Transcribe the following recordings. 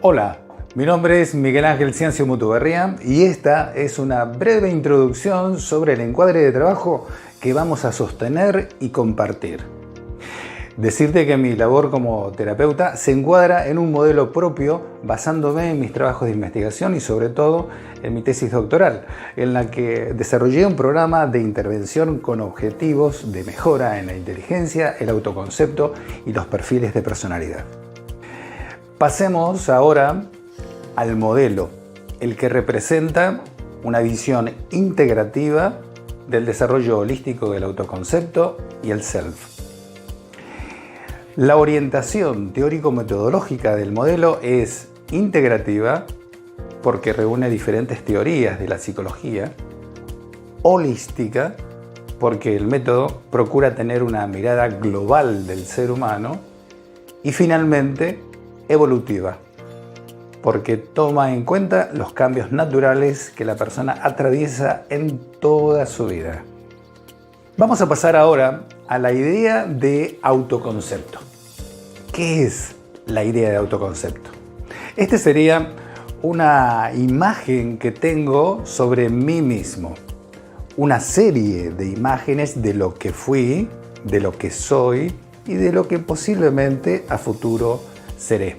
Hola, mi nombre es Miguel Ángel Ciancio Mutuberría y esta es una breve introducción sobre el encuadre de trabajo que vamos a sostener y compartir. Decirte que mi labor como terapeuta se encuadra en un modelo propio basándome en mis trabajos de investigación y sobre todo en mi tesis doctoral, en la que desarrollé un programa de intervención con objetivos de mejora en la inteligencia, el autoconcepto y los perfiles de personalidad. Pasemos ahora al modelo, el que representa una visión integrativa del desarrollo holístico del autoconcepto y el self. La orientación teórico-metodológica del modelo es integrativa porque reúne diferentes teorías de la psicología, holística porque el método procura tener una mirada global del ser humano y finalmente evolutiva porque toma en cuenta los cambios naturales que la persona atraviesa en toda su vida. Vamos a pasar ahora a la idea de autoconcepto. ¿Qué es la idea de autoconcepto? Esta sería una imagen que tengo sobre mí mismo. Una serie de imágenes de lo que fui, de lo que soy y de lo que posiblemente a futuro seré.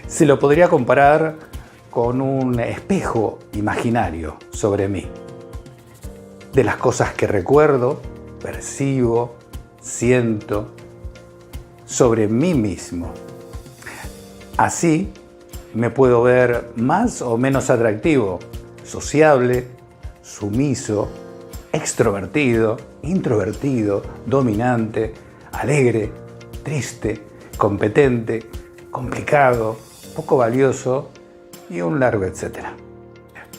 Se lo podría comparar con un espejo imaginario sobre mí. De las cosas que recuerdo, percibo, siento sobre mí mismo. Así me puedo ver más o menos atractivo, sociable, sumiso, extrovertido, introvertido, dominante, alegre, triste, competente, complicado, poco valioso y un largo etcétera.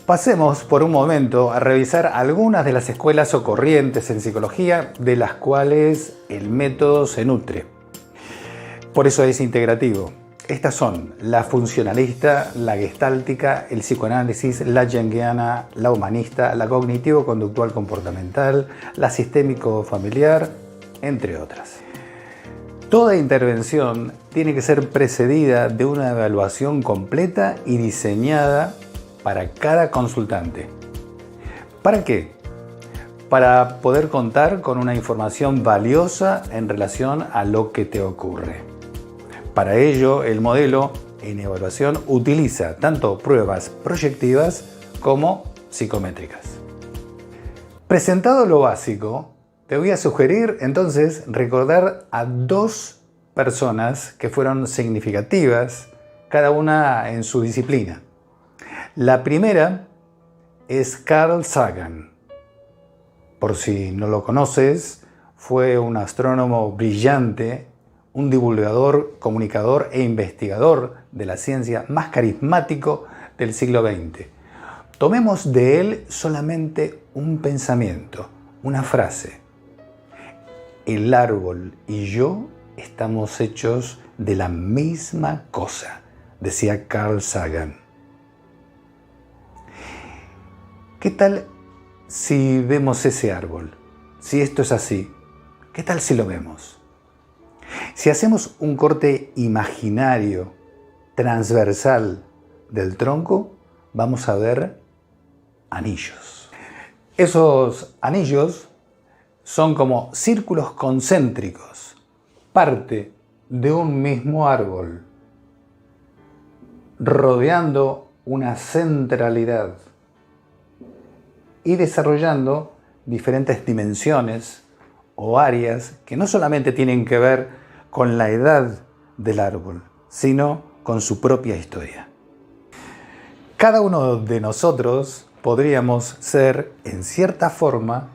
Pasemos por un momento a revisar algunas de las escuelas o corrientes en psicología de las cuales el método se nutre. Por eso es integrativo. Estas son la funcionalista, la gestáltica, el psicoanálisis, la junguiana, la humanista, la cognitivo-conductual comportamental, la sistémico-familiar, entre otras. Toda intervención tiene que ser precedida de una evaluación completa y diseñada para cada consultante. ¿Para qué? Para poder contar con una información valiosa en relación a lo que te ocurre. Para ello, el modelo en evaluación utiliza tanto pruebas proyectivas como psicométricas. Presentado lo básico, te voy a sugerir entonces recordar a dos personas que fueron significativas, cada una en su disciplina. La primera es Carl Sagan. Por si no lo conoces, fue un astrónomo brillante, un divulgador, comunicador e investigador de la ciencia más carismático del siglo XX. Tomemos de él solamente un pensamiento, una frase. El árbol y yo estamos hechos de la misma cosa, decía Carl Sagan. ¿Qué tal si vemos ese árbol? Si esto es así, ¿qué tal si lo vemos? Si hacemos un corte imaginario, transversal del tronco, vamos a ver anillos. Esos anillos son como círculos concéntricos, parte de un mismo árbol, rodeando una centralidad y desarrollando diferentes dimensiones o áreas que no solamente tienen que ver con la edad del árbol, sino con su propia historia. Cada uno de nosotros podríamos ser, en cierta forma,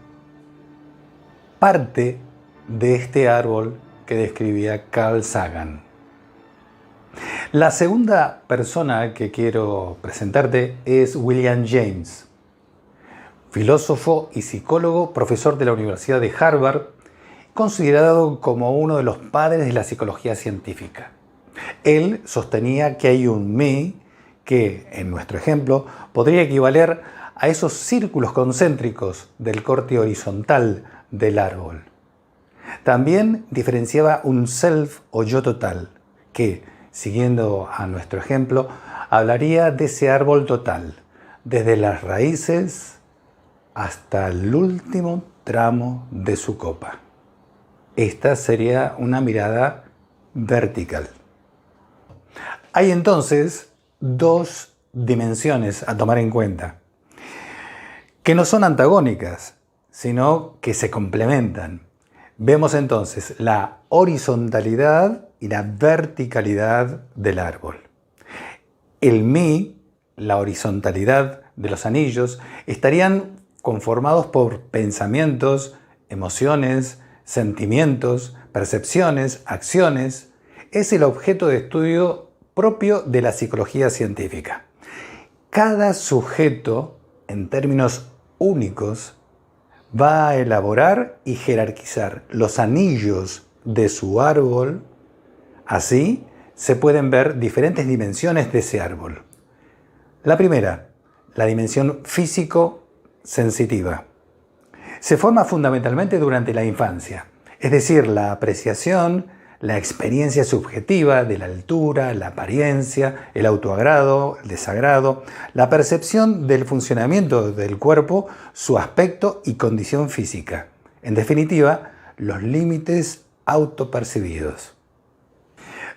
parte de este árbol que describía Carl Sagan. La segunda persona que quiero presentarte es William James, filósofo y psicólogo, profesor de la Universidad de Harvard, considerado como uno de los padres de la psicología científica. Él sostenía que hay un mí que, en nuestro ejemplo, podría equivaler a esos círculos concéntricos del corte horizontal del árbol. También diferenciaba un self o yo total, que siguiendo a nuestro ejemplo, hablaría de ese árbol total, desde las raíces hasta el último tramo de su copa. Esta sería una mirada vertical. Hay entonces dos dimensiones a tomar en cuenta, que no son antagónicas, sino que se complementan. Vemos entonces la horizontalidad y la verticalidad del árbol. El mí, la horizontalidad de los anillos, estarían conformados por pensamientos, emociones, sentimientos, percepciones, acciones. Es el objeto de estudio propio de la psicología científica. Cada sujeto, en términos únicos, va a elaborar y jerarquizar los anillos de su árbol. Así se pueden ver diferentes dimensiones de ese árbol. La primera, la dimensión físico-sensitiva. Se forma fundamentalmente durante la infancia, es decir, la apreciación, la experiencia subjetiva de la altura, la apariencia, el autoagrado, el desagrado, la percepción del funcionamiento del cuerpo, su aspecto y condición física. En definitiva, los límites autopercibidos.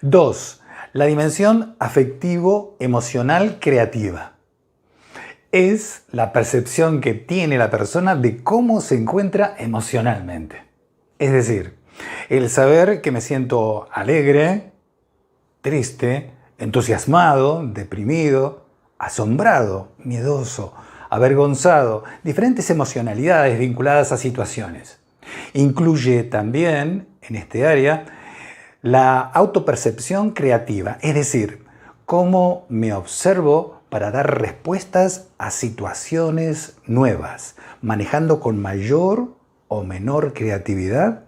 2. La dimensión afectivo-emocional creativa. Es la percepción que tiene la persona de cómo se encuentra emocionalmente. Es decir, el saber que me siento alegre, triste, entusiasmado, deprimido, asombrado, miedoso, avergonzado, diferentes emocionalidades vinculadas a situaciones. Incluye también en este área la autopercepción creativa, es decir, cómo me observo para dar respuestas a situaciones nuevas, manejando con mayor o menor creatividad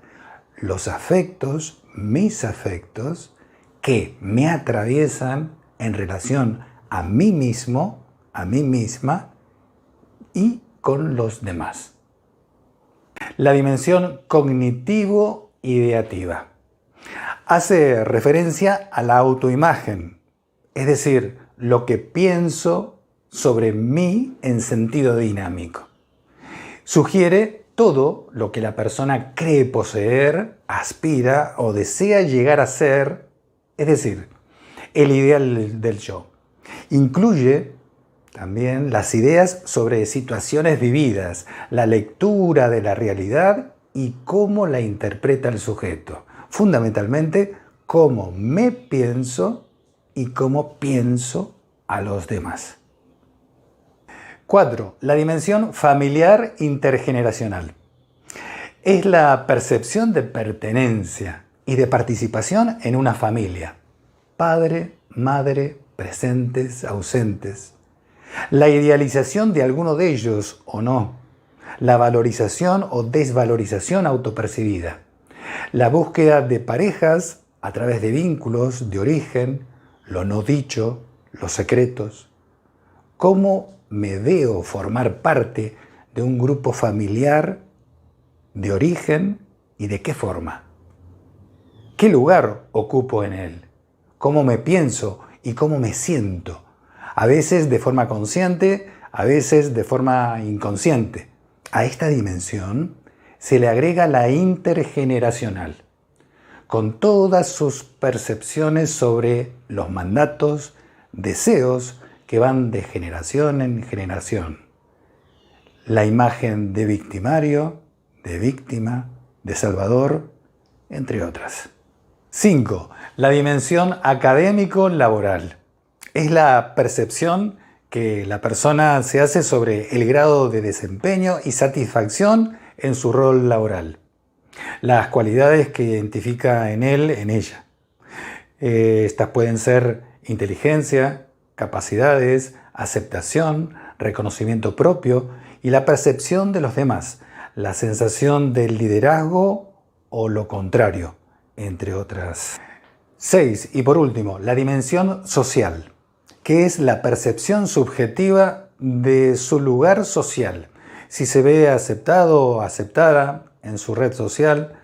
los afectos, mis afectos, que me atraviesan en relación a mí mismo, a mí misma y con los demás. La dimensión cognitivo-ideativa hace referencia a la autoimagen, es decir, lo que pienso sobre mí en sentido dinámico. Sugiere todo lo que la persona cree poseer, aspira o desea llegar a ser, es decir, el ideal del yo. Incluye también las ideas sobre situaciones vividas, la lectura de la realidad y cómo la interpreta el sujeto. Fundamentalmente, cómo me pienso y cómo pienso a los demás. 4. La dimensión familiar intergeneracional. Es la percepción de pertenencia y de participación en una familia. Padre, madre, presentes, ausentes. La idealización de alguno de ellos o no. La valorización o desvalorización autopercibida. La búsqueda de parejas a través de vínculos de origen, lo no dicho, los secretos. ¿Cómo me veo formar parte de un grupo familiar de origen y de qué forma? ¿Qué lugar ocupo en él? ¿Cómo me pienso y cómo me siento? A veces de forma consciente, a veces de forma inconsciente. A esta dimensión se le agrega la intergeneracional, con todas sus percepciones sobre los mandatos, deseos que van de generación en generación. La imagen de victimario, de víctima, de salvador, entre otras. 5. La dimensión académico-laboral. Es la percepción que la persona se hace sobre el grado de desempeño y satisfacción en su rol laboral. Las cualidades que identifica en él, en ella. Estas pueden ser inteligencia, capacidades, aceptación, reconocimiento propio y la percepción de los demás, la sensación del liderazgo o lo contrario, entre otras. 6. Y por último, la dimensión social, que es la percepción subjetiva de su lugar social, si se ve aceptado o aceptada en su red social,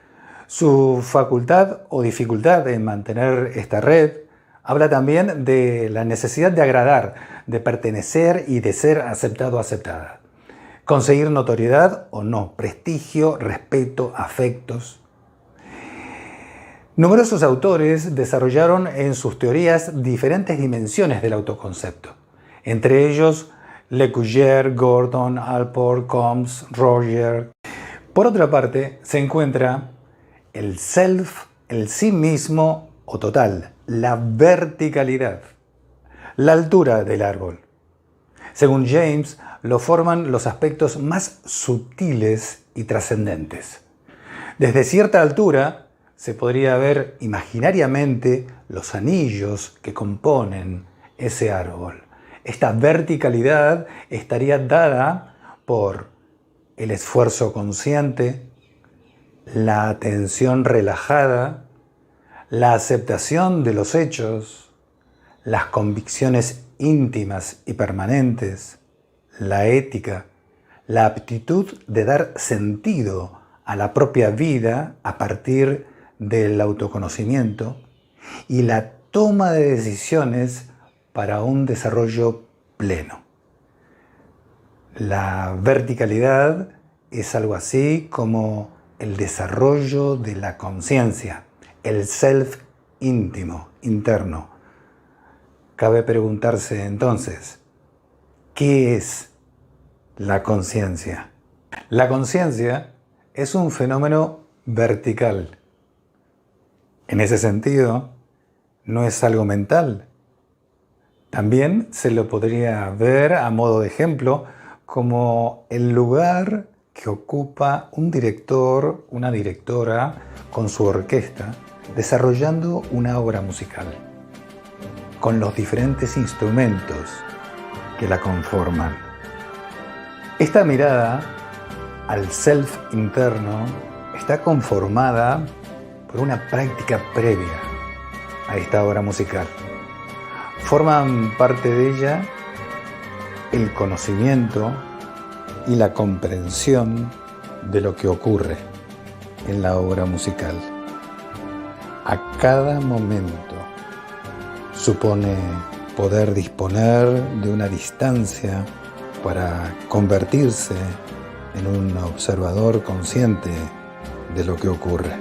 su facultad o dificultad en mantener esta red, Habla también de la necesidad de agradar, de pertenecer y de ser aceptado o aceptada. Conseguir notoriedad o no, prestigio, respeto, afectos. Numerosos autores desarrollaron en sus teorías diferentes dimensiones del autoconcepto. Entre ellos, Le Cuyère, Gordon, Allport, Combs, Roger. Por otra parte, se encuentra el self, el sí mismo o total, la verticalidad, la altura del árbol. Según James, lo forman los aspectos más sutiles y trascendentes. Desde cierta altura se podría ver imaginariamente los anillos que componen ese árbol. Esta verticalidad estaría dada por el esfuerzo consciente, la atención relajada, la aceptación de los hechos, las convicciones íntimas y permanentes, la ética, la aptitud de dar sentido a la propia vida a partir del autoconocimiento y la toma de decisiones para un desarrollo pleno. La verticalidad es algo así como el desarrollo de la conciencia, el self íntimo, interno. Cabe preguntarse entonces, ¿qué es la conciencia? La conciencia es un fenómeno vertical. En ese sentido, no es algo mental. También se lo podría ver a modo de ejemplo como el lugar que ocupa un director, una directora con su orquesta desarrollando una obra musical, con los diferentes instrumentos que la conforman. Esta mirada al self interno está conformada por una práctica previa a esta obra musical. Forman parte de ella el conocimiento y la comprensión de lo que ocurre en la obra musical. A cada momento supone poder disponer de una distancia para convertirse en un observador consciente de lo que ocurre.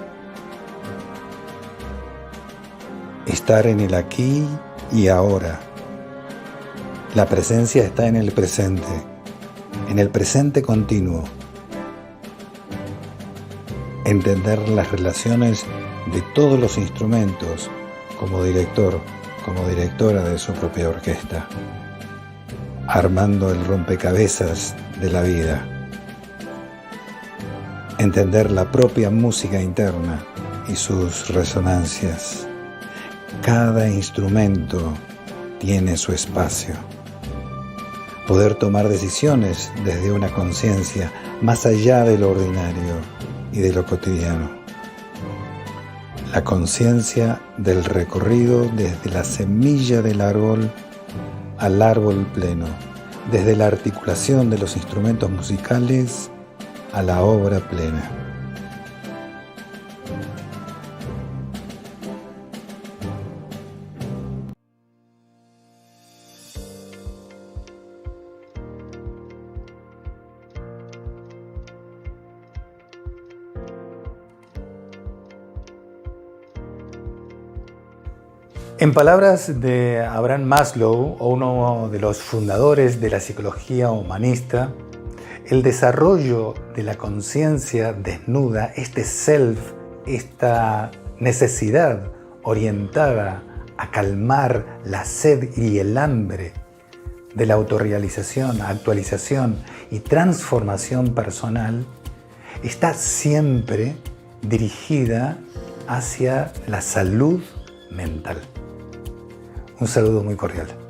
Estar en el aquí y ahora. La presencia está en el presente continuo. Entender las relaciones de todos los instrumentos como director, como directora de su propia orquesta, armando el rompecabezas de la vida. Entender la propia música interna y sus resonancias. Cada instrumento tiene su espacio. Poder tomar decisiones desde una conciencia más allá de lo ordinario y de lo cotidiano. La conciencia del recorrido desde la semilla del árbol al árbol pleno, desde la articulación de los instrumentos musicales a la obra plena. En palabras de Abraham Maslow, uno de los fundadores de la psicología humanista, el desarrollo de la conciencia desnuda, este self, esta necesidad orientada a calmar la sed y el hambre de la autorrealización, actualización y transformación personal, está siempre dirigida hacia la salud mental. Un saludo muy cordial.